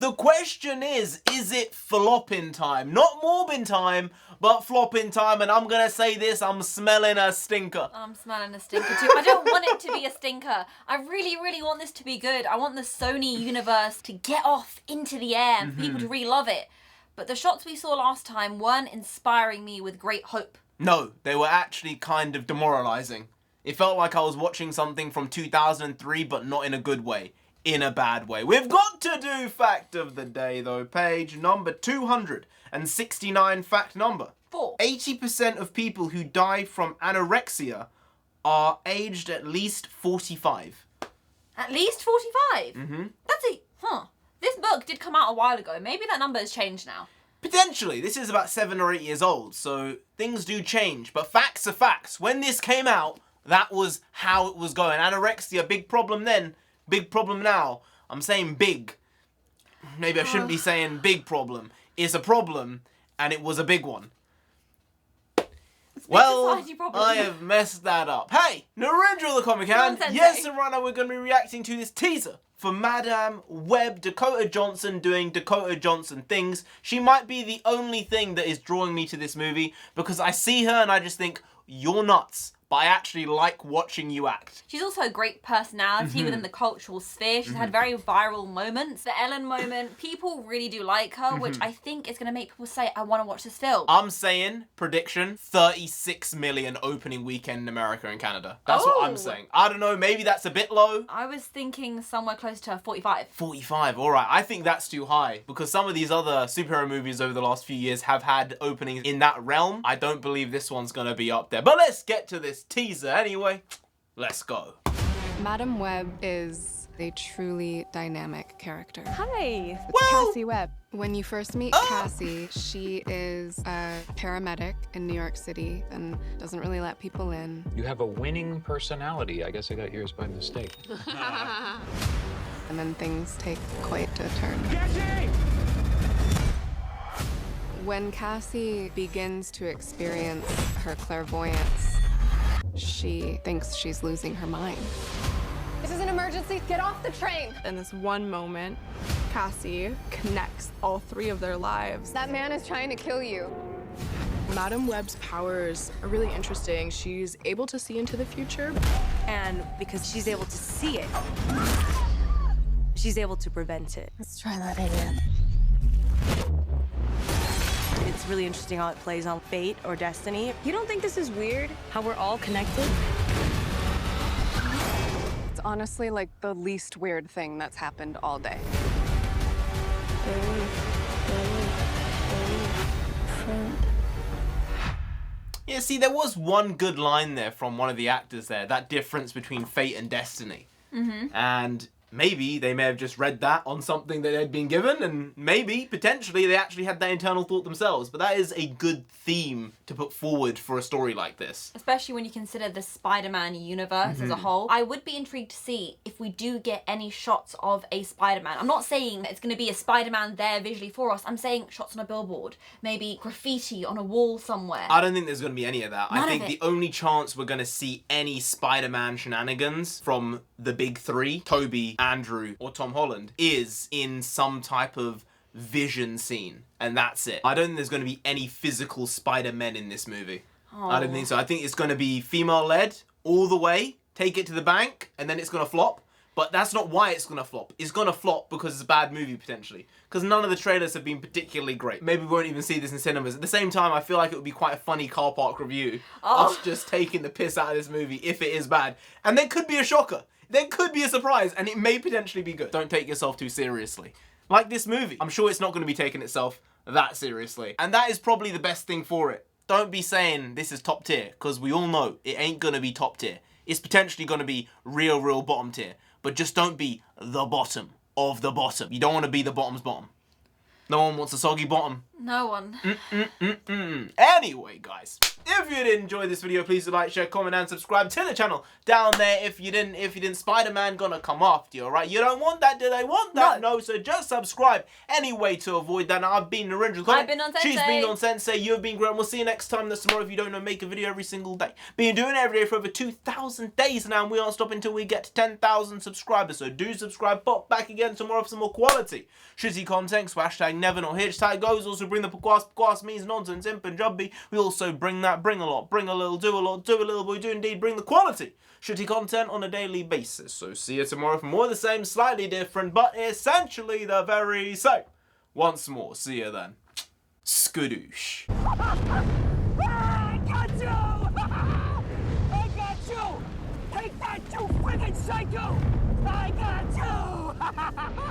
The question is it flopping time? Not morbin time, but flopping time, and I'm gonna say this, I'm smelling a stinker. I'm smelling a stinker too. I don't want it to be a stinker. I really, really want this to be good. I want the Sony universe to get off into the air and for people to really love it. But the shots we saw last time weren't inspiring me with great hope. No, they were actually kind of demoralizing. It felt like I was watching something from 2003, but not in a good way. In a bad way. We've got to do fact of the day though. Page number 269 fact number. 80% of people who die from anorexia are aged at least 45. At least 45? This book did come out a while ago. Maybe that number has changed now. Potentially. This is about 7 or 8 years old, so things do change. But facts are facts. When this came out, that was how it was going. Anorexia, big problem then, big problem now. I'm saying big. Maybe I shouldn't be saying big problem. It's a problem, and it was a big one. Well, I have messed that up. Hey, NarendraTheComic, and yes, and right now we're going to be reacting to this teaser for Madame Web, Dakota Johnson doing Dakota Johnson things. She might be the only thing that is drawing me to this movie because I see her and I just think, you're nuts. But I actually like watching you act. She's also a great personality within the cultural sphere. She's had very viral moments. The Ellen moment, people really do like her, which I think is going to make people say, I want to watch this film. I'm saying, prediction, 36 million opening weekend in America and Canada. That's what I'm saying. I don't know, maybe that's a bit low. I was thinking somewhere close to 45. 45, alright. I think that's too high because some of these other superhero movies over the last few years have had openings in that realm. I don't believe this one's going to be up there. But let's get to this teaser anyway. Let's go. Madame Web is a truly dynamic character. Hi, Whoa! Cassie Webb. When you first meet Cassie, she is a paramedic in New York City and doesn't really let people in. You have a winning personality. I guess I got yours by mistake. And then things take quite a turn. When Cassie begins to experience her clairvoyance, she thinks she's losing her mind. This is an emergency. Get off the train. In this one moment, Cassie connects all 3 of their lives. That man is trying to kill you. Madame Web's powers are really interesting. She's able to see into the future. And because she's able to see it, she's able to prevent it. Let's try that again. It's really interesting how it plays on fate or destiny. You don't think this is weird? How we're all connected? It's honestly like the least weird thing that's happened all day. Yeah, see, there was one good line there from one of the actors there, that difference between fate and destiny. And maybe they may have just read that on something that they'd been given, and maybe, potentially, they actually had that internal thought themselves. But that is a good theme to put forward for a story like this. Especially when you consider the Spider-Man universe as a whole. I would be intrigued to see if we do get any shots of a Spider-Man. I'm not saying it's going to be a Spider-Man there visually for us. I'm saying shots on a billboard. Maybe graffiti on a wall somewhere. I don't think there's going to be any of that. None I think of the it. only chance we're going to see any Spider-Man shenanigans from the big 3, Tobey, Andrew, or Tom Holland, is in some type of vision scene. And that's it. I don't think there's going to be any physical Spider-Men in this movie. I don't think so. I think it's going to be female-led all the way, take it to the bank, and then it's going to flop. But that's not why it's going to flop. It's going to flop because it's a bad movie, potentially. Because none of the trailers have been particularly great. Maybe we won't even see this in cinemas. At the same time, I feel like it would be quite a funny car park review. Us just taking the piss out of this movie if it is bad. And there could be a shocker. There could be a surprise, and it may potentially be good. Don't take yourself too seriously. Like this movie. I'm sure it's not going to be taking itself that seriously. And that is probably the best thing for it. Don't be saying this is top tier, because we all know it ain't going to be top tier. It's potentially going to be real bottom tier. But just don't be the bottom of the bottom. You don't want to be the bottom's bottom. No one wants a soggy bottom. No one. Anyway, guys, if you did enjoy this video, please like, share, comment, and subscribe to the channel down there. If you didn't, Spider-Man gonna come after you, alright? You don't want that, do they want that? No, so just subscribe anyway to avoid that. Now, I've been NarendraTheComic. I've been on Sensei. She's been on Sensei. You've been great. We'll see you next time. That's tomorrow. If you don't know, make a video every single day. Been doing it every day for over 2,000 days now, and we aren't stopping until we get to 10,000 subscribers. So do subscribe. Pop back again tomorrow for some more quality shitty content. So hashtag never not here. Hashtag goes. Also bring the Pakwas means nonsense in Punjabi. We also bring that, bring a lot, bring a little, do a lot, do a little. We do indeed bring the quality shitty content on a daily basis. So see you tomorrow for more of the same, slightly different, but essentially the very same. Once more, see you then. Skadoosh. I got you! I got you! Take that, you friggin' psycho! I got you!